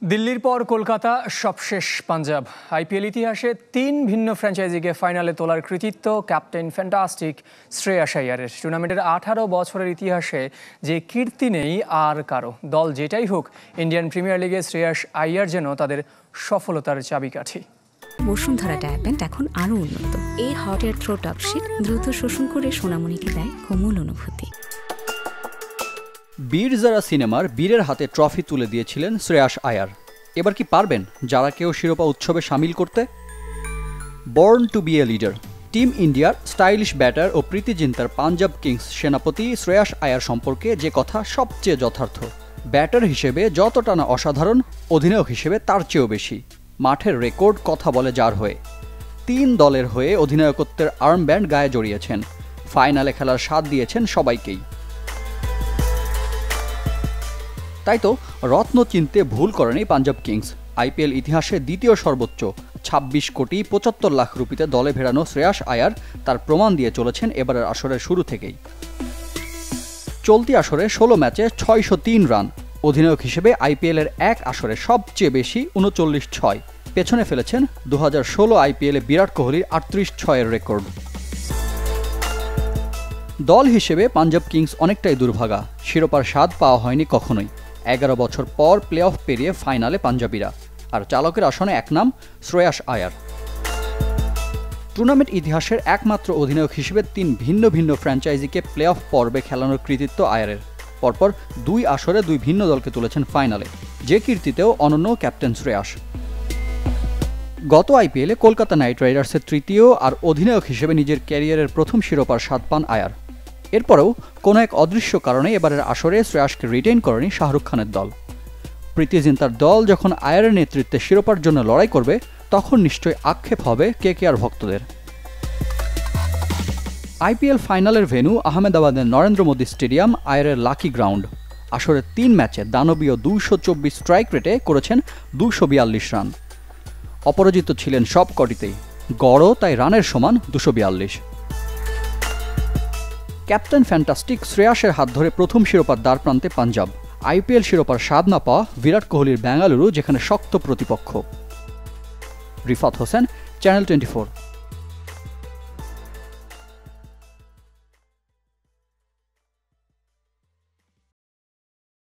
দিল্লির পর কলকাতা, সবশেষ পাঞ্জাব। আইপিএল ইতিহাসে ৩ ভিন্ন ফ্র্যাঞ্চাইজিকে ফাইনালে তোলার কৃতিত্ব ক্যাপ্টেন ফ্যান্টাস্টিক শ্রেয়াস আইয়ারের। টুর্নামেন্টের ১৮ বছরের ইতিহাসে যে কীর্তি নেই আর কারো। দল যেটাই হোক, ইন্ডিয়ান প্রিমিয়ার লিগে শ্রেয়াস আইয়ার যেন তাদের সফলতার চাবিকাঠি। বসুন্ধরা ডায়াপেন্ট এখন আরও উন্নত। এই হট এয়ার থ্রো টপশিট দ্রুত শোষণ করে সোনামণিকে দেয় কোমল অনুভূতি। বীর যারা সিনেমার বীরের হাতে ট্রফি তুলে দিয়েছিলেন শ্রেয়াস আইয়ার। এবার কি পারবেন যারা কেউ শিরোপা উৎসবে সামিল করতে? Born to be a leader. Team ইন্ডিয়ার স্টাইলিশ ব্যাটার ও প্রীতি জিন্তার পাঞ্জাব কিংস সেনাপতি শ্রেয়াস আইয়ার সম্পর্কে যে কথা সবচেয়ে যথার্থ। ব্যাটার হিসেবে যতটা না অসাধারণ, অধিনায়ক হিসেবে তার চেয়েও বেশি। মাঠের রেকর্ড কথা বলে যার হয়ে। ৩ দলের হয়ে অধিনায়কত্বের আর্মব্যান্ড গায়ে জড়িয়েছেন। ফাইনালে খেলার স্বাদ দিয়েছেন সবাইকেই। তাই তো রত্ন চিনতে ভুল করেনি পাঞ্জাব কিংস। আইপিএল ইতিহাসে দ্বিতীয় সর্বোচ্চ ২৬ কোটি ৭৫ লাখ রুপিতে দলে ভেড়ানো শ্রেয়াস আইয়ার তার প্রমাণ দিয়ে চলেছেন এবারের আসরের শুরু থেকেই। চলতি আসরে ১৬ ম্যাচে ৬০৩ রান। অধিনায়ক হিসেবে আইপিএলের এক আসরে সবচেয়ে বেশি ৩৯-৬। পেছনে ফেলেছেন ২০১৬ আইপিএলে বিরাট কোহলির ৩৮-৬-এর রেকর্ড। দল হিসেবে পাঞ্জাব কিংস অনেকটাই দুর্ভাগা। শিরোপার স্বাদ পাওয়া হয়নি কখনোই। ১১ বছর পর প্লে অফ পেরিয়ে ফাইনালে পাঞ্জাবিরা। আর চালকের আসনে এক নাম শ্রেয়াস আইয়ার। টুর্নামেন্ট ইতিহাসের একমাত্র অধিনায়ক হিসেবে ৩ ভিন্ন ভিন্ন ফ্র্যাঞ্চাইজিকে প্লে অফ পর্বে খেলানোর কৃতিত্ব আইয়ারের। পরপর ২ আসরে ২ ভিন্ন দলকে তুলেছেন ফাইনালে, যে কীর্তিতেও অনন্য ক্যাপ্টেন শ্রেয়াস। গত আইপিএলে কলকাতা নাইট রাইডার্সের তৃতীয় আর অধিনায়ক হিসেবে নিজের ক্যারিয়ারের প্রথম শিরোপার স্বাদ পান আইয়ার। এরপরেও কোনো এক অদৃশ্য কারণে এবারের আসরে শ্রেয়াসকে রিটেইন করেনি শাহরুখ খানের দল। প্রীতি জিন্তার দল যখন আইয়ারের নেতৃত্বে শিরোপার জন্য লড়াই করবে, তখন নিশ্চয়ই আক্ষেপ হবে কেকেআর ভক্তদের। আইপিএল ফাইনালের ভেন্যু আহমেদাবাদের নরেন্দ্র মোদী স্টেডিয়াম আইয়ারের লাকি গ্রাউন্ড। আসরের ৩ ম্যাচে দানবীয় ২২৪ স্ট্রাইক রেটে করেছেন ২৪২ রান। অপরাজিত ছিলেন সব কটিতেই। গড়ও তাই রানের সমান ২৪২। ক্যাপ্টেন ফ্যান্টাস্টিক শ্রেয়াসের হাত ধরে প্রথম শিরোপার দ্বারপ্রান্তে পাঞ্জাব। আইপিএল শিরোপার স্বাদ না পাওয়া বিরাট কোহলির বেঙ্গালুরু যেখানে শক্ত প্রতিপক্ষ। রিফাত হোসেন, চ্যানেল 24।